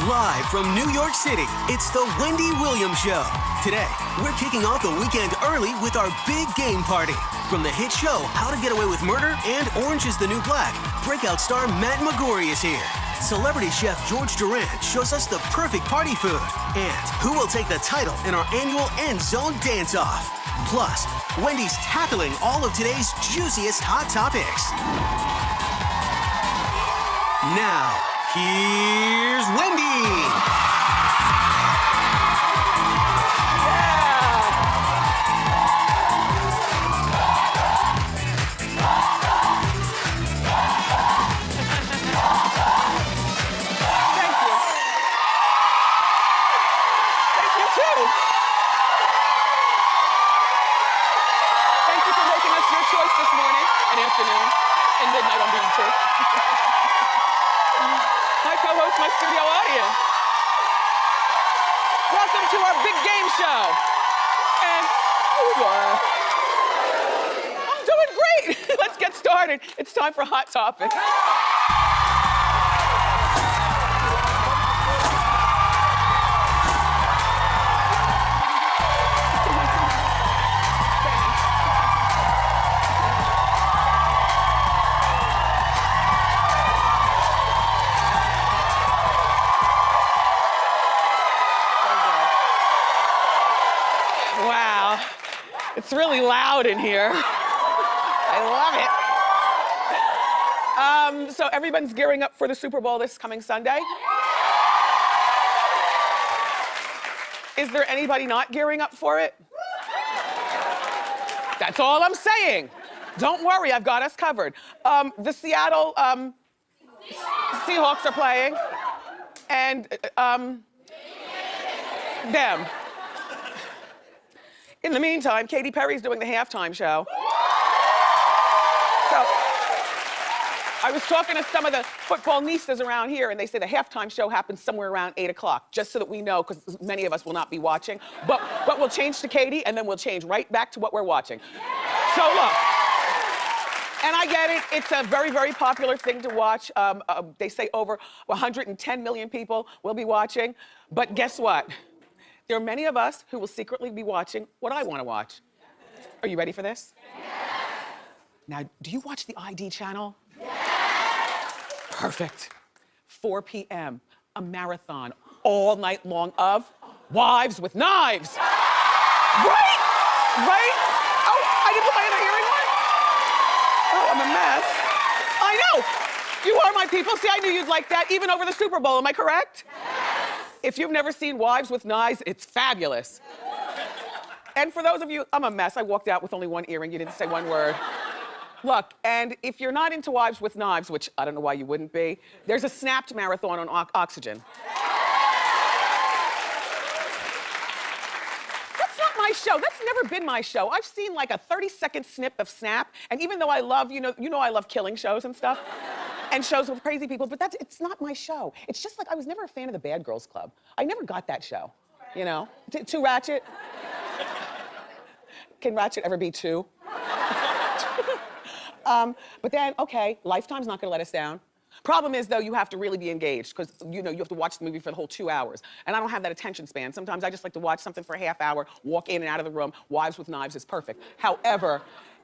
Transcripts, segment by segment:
Live from New York City, it's the Wendy Williams Show. Today, we're kicking off the weekend early with our big game party. From the hit show How to Get Away with Murder and Orange is the New Black, breakout star Matt McGorry is here. Celebrity chef George Durant shows us the perfect party food. And who will take the title in our annual End Zone Dance-Off? Plus, Wendy's tackling all of today's juiciest hot topics. Now, here's Wendy. And midnight on BET. My co-host, my studio audience. Welcome to our big game show. And I'm doing great. Let's get started. It's time for Hot Topics. It's really loud in here. I love it. So everyone's gearing up for the Super Bowl this coming Sunday. Is there anybody not gearing up for it? That's all I'm saying. Don't worry, I've got us covered. The Seattle Seahawks are playing, and them. In the meantime, Katy Perry's doing the halftime show. So, I was talking to some of the football nieces around here, and they say the halftime show happens somewhere around 8 o'clock, just so that we know, because many of us will not be watching. But we'll change to Katy, and then we'll change right back to what we're watching. So look, and I get it, it's a very, very popular thing to watch. They say over 110 million people will be watching, but guess what? There are many of us who will secretly be watching what I want to watch. Are you ready for this? Yes. Now, do you watch the ID channel? Yes. Perfect. 4 p.m., a marathon all night long of Wives with Knives. Right? Right? Oh, I didn't put my other earring on? Oh, I'm a mess. I know. You are my people. See, I knew you'd like that, even over the Super Bowl. Am I correct? If you've never seen Wives with Knives, it's fabulous. And for those of you, I'm a mess. I walked out with only one earring. You didn't say one word. Look, and if you're not into Wives with Knives, which I don't know why you wouldn't be, there's a Snapped marathon on Oxygen. That's not my show. That's never been my show. I've seen like a 30-second snip of Snap, and even though I love, you know I love killing shows and stuff, and shows with crazy people, but it's not my show. It's just like I was never a fan of the Bad Girls Club. I never got that show, you know? Too ratchet? Can ratchet ever be two? But then, okay, Lifetime's not gonna let us down. Problem is, though, you have to really be engaged, because you have to watch the movie for the whole 2 hours. And I don't have that attention span. Sometimes I just like to watch something for a half hour, walk in and out of the room. Wives with Knives is perfect. However,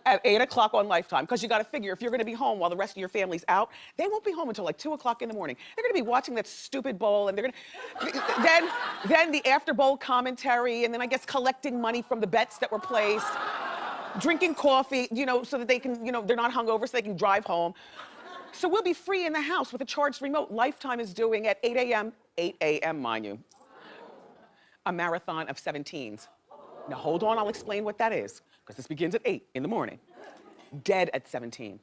at 8 o'clock on Lifetime, because you gotta figure, if you're gonna be home while the rest of your family's out, they won't be home until like 2 o'clock in the morning. They're gonna be watching that stupid bowl, and they're gonna, then the after bowl commentary, and then I guess collecting money from the bets that were placed, drinking coffee, so that they can, they're not hungover, so they can drive home. So we'll be free in the house with a charged remote. Lifetime is doing at 8 a.m., mind you, a marathon of 17s. Now hold on, I'll explain what that is, because this begins at 8 in the morning. Dead at 17.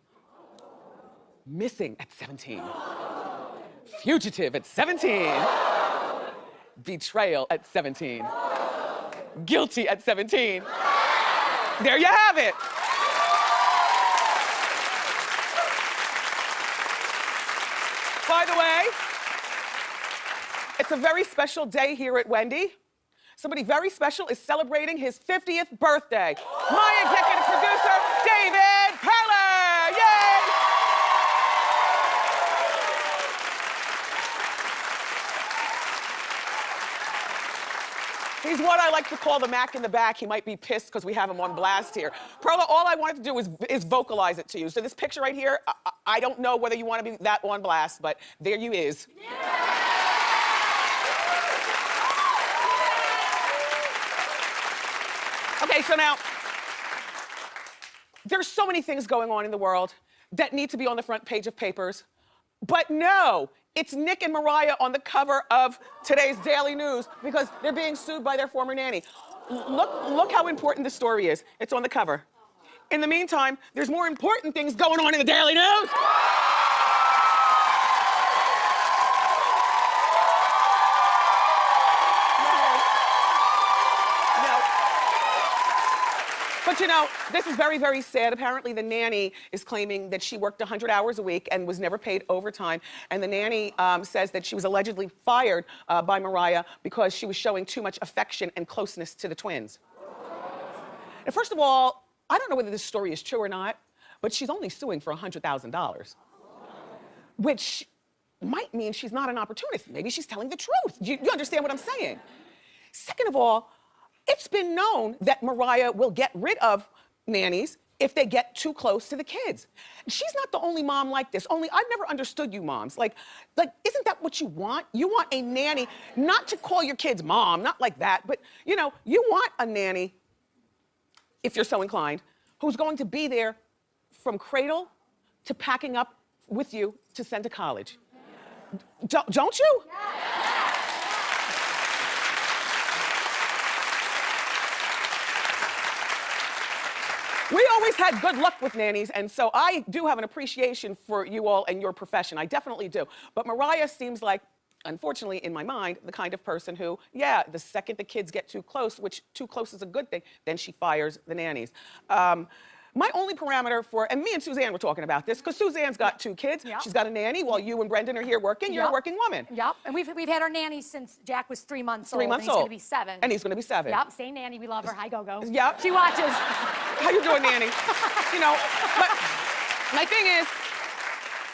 Missing at 17. Fugitive at 17. Betrayal at 17. Guilty at 17. There you have it. By the way, it's a very special day here at Wendy. Somebody very special is celebrating his 50th birthday. My executive producer, David Perler. Yay! He's what I like to call the Mac in the back. He might be pissed because we have him on blast here. Perla, all I wanted to do is vocalize it to you. So this picture right here, I don't know whether you want to be that on blast, but there you is. Okay, so now, there's so many things going on in the world that need to be on the front page of papers. But no, it's Nick and Mariah on the cover of today's Daily News because they're being sued by their former nanny. Look how important this story is. It's on the cover. In the meantime, there's more important things going on in the Daily News. But you know, this is very, very sad. Apparently the nanny is claiming that she worked 100 hours a week and was never paid overtime. And the nanny says that she was allegedly fired by Mariah because she was showing too much affection and closeness to the twins. And first of all, I don't know whether this story is true or not, but she's only suing for $100,000, which might mean she's not an opportunist. Maybe she's telling the truth. You understand what I'm saying? Second of all, it's been known that Mariah will get rid of nannies if they get too close to the kids. She's not the only mom like this. Only I've never understood you moms. Like, isn't that what you want? You want a nanny, not to call your kids mom, not like that, but you know, you want a nanny, if you're so inclined, who's going to be there from cradle to packing up with you to send to college. Don't you? We always had good luck with nannies, and so I do have an appreciation for you all and your profession. I definitely do. But Mariah seems like, unfortunately, in my mind, the kind of person who, yeah, the second the kids get too close, which too close is a good thing, then she fires the nannies. My only parameter for, and me and Suzanne were talking about this, because Suzanne's got 2 kids. Yep. She's got a nanny while you and Brendan are here working. You're a working woman. Yep, and we've had our nanny since Jack was 3 months old. 3 months and old. He's gonna be 7. And he's gonna be 7. Yep, same nanny, we love her. Hi, Go-Go. Yep. She watches. How you doing, nanny? You know, but my thing is,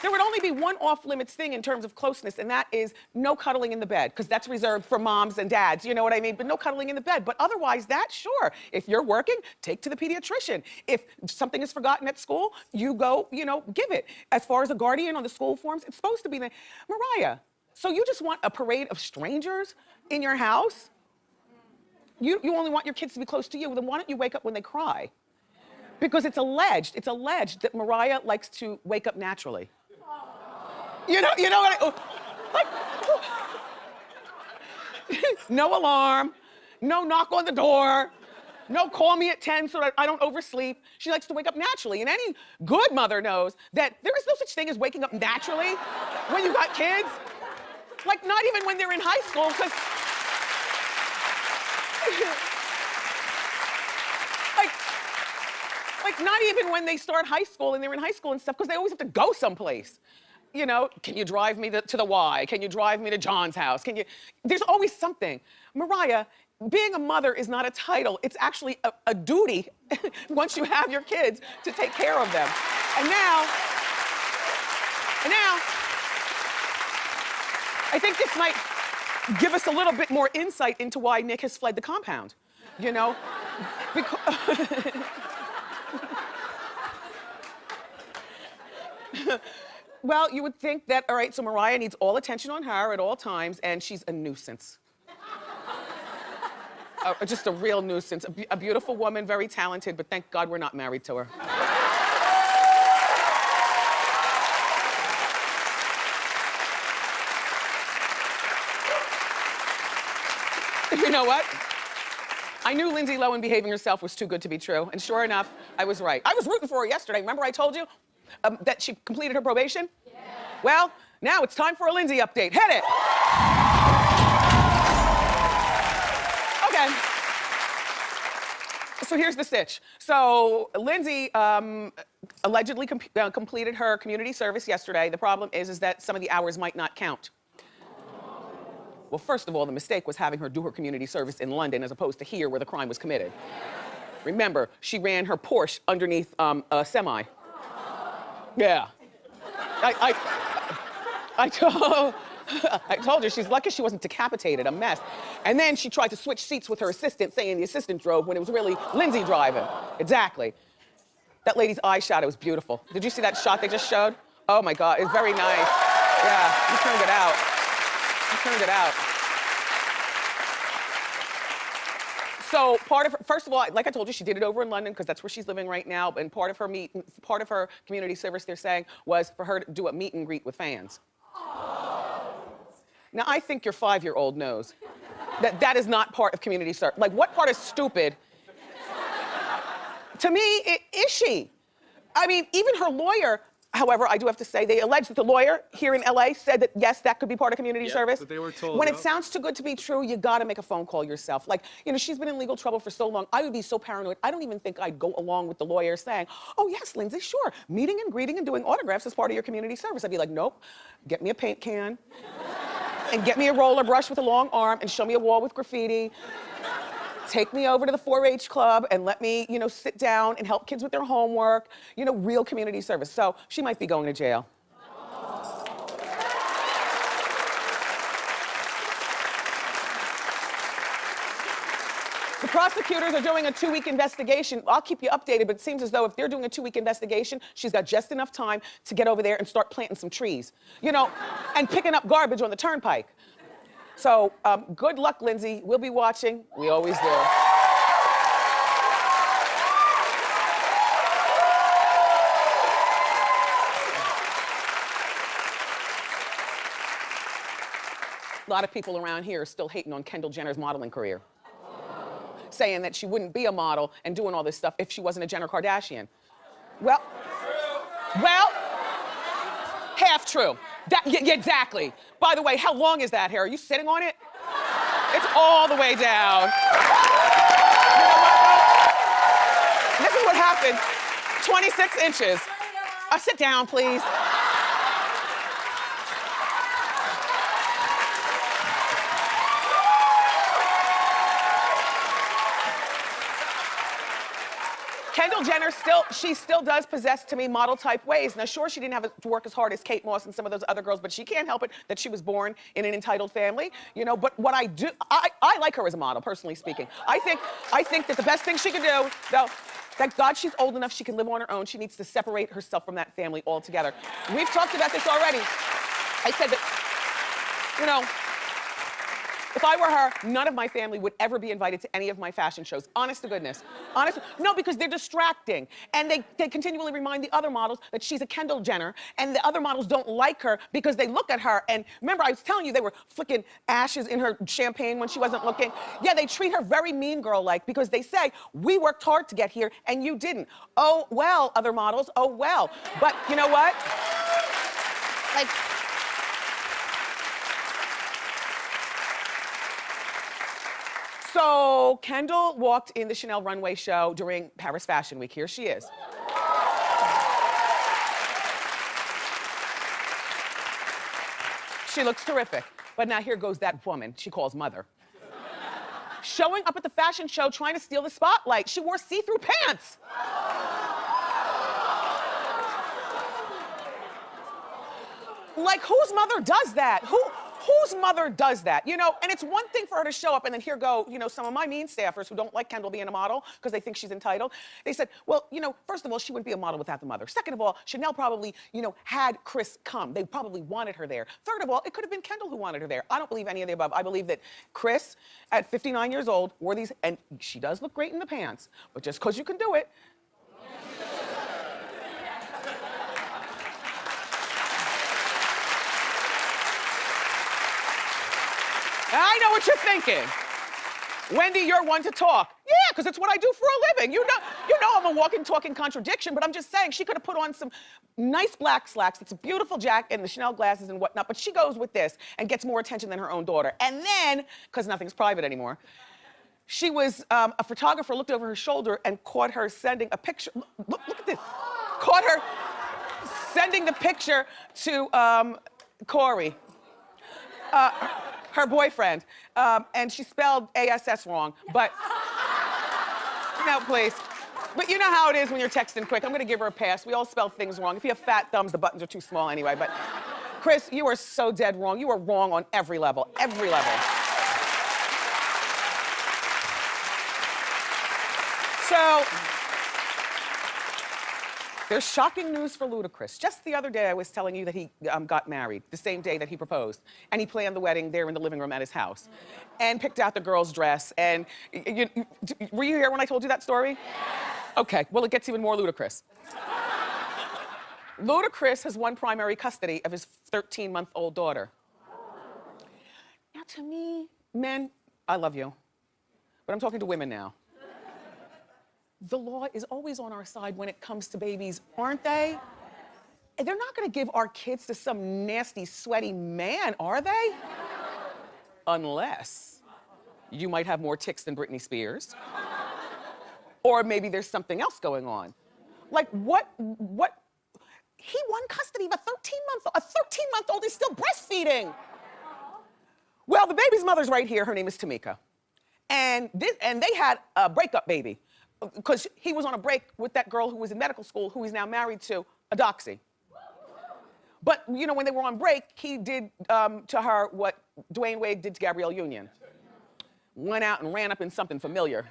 there would only be one off-limits thing in terms of closeness, and that is no cuddling in the bed, because that's reserved for moms and dads, you know what I mean? But no cuddling in the bed. But otherwise, that's sure. If you're working, take to the pediatrician. If something is forgotten at school, you go, you know, give it. As far as a guardian on the school forms, it's supposed to be the... Mariah, so you just want a parade of strangers in your house? You only want your kids to be close to you, then why don't you wake up when they cry? Because it's alleged that Mariah likes to wake up naturally. You know what no alarm, no knock on the door, no call me at 10 so that I don't oversleep. She likes to wake up naturally. And any good mother knows that there is no such thing as waking up naturally when you got kids. Like, not even when they're in high school, because... like, not even when they start high school and they're in high school and stuff, because they always have to go someplace. You know, can you drive me to the Y? Can you drive me to John's house? There's always something. Mariah, being a mother is not a title. It's actually a duty once you have your kids to take care of them. And now, I think this might give us a little bit more insight into why Nick has fled the compound, you know? Well, you would think that, all right, so Mariah needs all attention on her at all times, and she's a nuisance. Just a real nuisance. A beautiful woman, very talented, but thank God we're not married to her. You know what? I knew Lindsay Lohan behaving herself was too good to be true, and sure enough, I was right. I was rooting for her yesterday. Remember I told you that she completed her probation? Yeah. Well, now it's time for a Lindsay update. Hit it! Okay. So here's the sitch. So Lindsay allegedly completed her community service yesterday. The problem is that some of the hours might not count. Well, first of all, the mistake was having her do her community service in London as opposed to here where the crime was committed. Remember, she ran her Porsche underneath a semi. Yeah. I told her she's lucky she wasn't decapitated, a mess. And then she tried to switch seats with her assistant, saying the assistant drove when it was really Lindsay driving. Exactly. That lady's eyeshadow was beautiful. Did you see that shot they just showed? Oh my God, it's very nice. Yeah, you turned it out. You turned it out. So part of her, first of all, like I told you, she did it over in London because that's where she's living right now. And part of her community service, they're saying, was for her to do a meet and greet with fans. Now I think your 5-year-old knows that that is not part of community service. Like, what part is stupid? To me, is she? I mean, even her lawyer. However, I do have to say, they allege that the lawyer here in LA said that, yes, that could be part of community service. But they were told. When it sounds too good to be true, you gotta make a phone call yourself. Like, you know, she's been in legal trouble for so long. I would be so paranoid. I don't even think I'd go along with the lawyer saying, oh, yes, Lindsay, sure. Meeting and greeting and doing autographs is part of your community service. I'd be like, nope, get me a paint can and get me a roller brush with a long arm and show me a wall with graffiti. Take me over to the 4-H club and let me, you know, sit down and help kids with their homework. You know, real community service. So she might be going to jail. The prosecutors are doing a 2-week investigation. I'll keep you updated, but it seems as though if they're doing a 2-week investigation, she's got just enough time to get over there and start planting some trees, you know, and picking up garbage on the turnpike. So good luck, Lindsay. We'll be watching. We always do. A lot of people around here are still hating on Kendall Jenner's modeling career. Saying that she wouldn't be a model and doing all this stuff if she wasn't a Jenner Kardashian. Well, half true. Yeah, exactly. By the way, how long is that hair? Are you sitting on it? It's all the way down. You know what, though? This is what happened. 26 inches. Sit down, please. Kendall Jenner she still does possess, to me, model type ways. Now, sure, she didn't have to work as hard as Kate Moss and some of those other girls, but she can't help it that she was born in an entitled family, you know. But what I do, I like her as a model, personally speaking. I think that the best thing she can do, though, thank God she's old enough she can live on her own. She needs to separate herself from that family altogether. We've talked about this already. I said that, you know, if I were her, none of my family would ever be invited to any of my fashion shows. Honest to goodness. Honest. No, because they're distracting. And they continually remind the other models that she's a Kendall Jenner, and the other models don't like her because they look at her. And remember, I was telling you they were flicking ashes in her champagne when she wasn't looking. Yeah, they treat her very mean girl-like because they say, we worked hard to get here and you didn't. Oh, well, other models, oh, well. But you know what? Like, so Kendall walked in the Chanel runway show during Paris Fashion Week. Here she is. She looks terrific. But now here goes that woman she calls mother. Showing up at the fashion show trying to steal the spotlight. She wore see-through pants. Like, whose mother does that? Whose mother does that? You know, and it's one thing for her to show up and then here go, you know, some of my mean staffers who don't like Kendall being a model because they think she's entitled. They said, well, you know, first of all, she wouldn't be a model without the mother. Second of all, Chanel probably, you know, had Chris come. They probably wanted her there. Third of all, it could have been Kendall who wanted her there. I don't believe any of the above. I believe that Chris, at 59 years old, wore these, and she does look great in the pants, but just because you can do it, I know what you're thinking. Wendy, you're one to talk. Yeah, because it's what I do for a living. You know I'm a walking, talking contradiction, but I'm just saying she could have put on some nice black slacks. It's a beautiful jacket and the Chanel glasses and whatnot, but she goes with this and gets more attention than her own daughter. And then, because nothing's private anymore, she was, a photographer looked over her shoulder and caught her sending a picture. Look at this. Caught her sending the picture to Corey. Her boyfriend, and she spelled ASS wrong, but, no, please. But you know how it is when you're texting quick. I'm gonna give her a pass. We all spell things wrong. If you have fat thumbs, the buttons are too small anyway, but Chris, you are so dead wrong. You are wrong on every level, every level. So, there's shocking news for Ludacris. Just the other day, I was telling you that he got married, the same day that he proposed. And he planned the wedding there in the living room at his house. And picked out the girl's dress. And were you here when I told you that story? Yes. Okay, well, it gets even more ludicrous. Ludacris has won primary custody of his 13-month-old daughter. Now, to me, men, I love you. But I'm talking to women now. The law is always on our side when it comes to babies, aren't they? And they're not gonna give our kids to some nasty, sweaty man, are they? Unless you might have more ticks than Britney Spears. Or maybe there's something else going on. Like what? He won custody of a 13-month-old. A 13-month-old is still breastfeeding. Well, the baby's mother's right here. Her name is Tamika. And they had a breakup baby. Because he was on a break with that girl who was in medical school, who he's now married to, a doxy. But, you know, when they were on break, he did to her what Dwayne Wade did to Gabrielle Union. Went out and ran up in something familiar.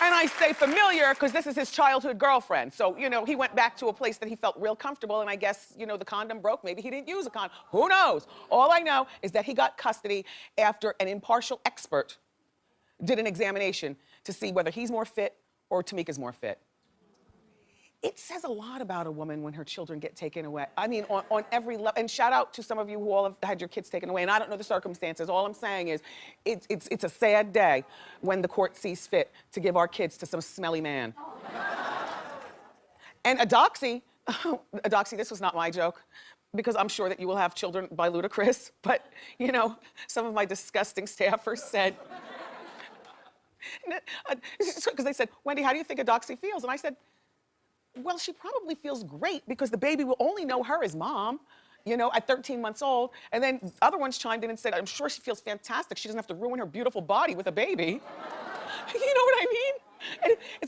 And I say familiar because this is his childhood girlfriend. So, you know, he went back to a place that he felt real comfortable, and I guess, you know, the condom broke. Maybe he didn't use a condom. Who knows? All I know is that he got custody after an impartial expert did an examination to see whether he's more fit or Tamika's more fit. It says a lot about a woman when her children get taken away. I mean, on every level. And shout out to some of you who all have had your kids taken away. And I don't know the circumstances. All I'm saying is it's a sad day when the court sees fit to give our kids to some smelly man. And a doxy, this was not my joke, because I'm sure that you will have children by Ludacris. But, you know, some of my disgusting staffers said, because they said, Wendy, how do you think a doxy feels? And I said, well, she probably feels great because the baby will only know her as mom, you know, at 13 months old. And then other ones chimed in and said, I'm sure she feels fantastic. She doesn't have to ruin her beautiful body with a baby. You know what I mean?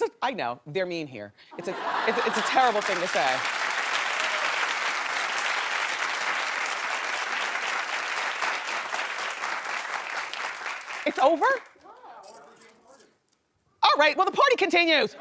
And I know, they're mean here. It's a terrible thing to say. It's over? All right, well, the party continues.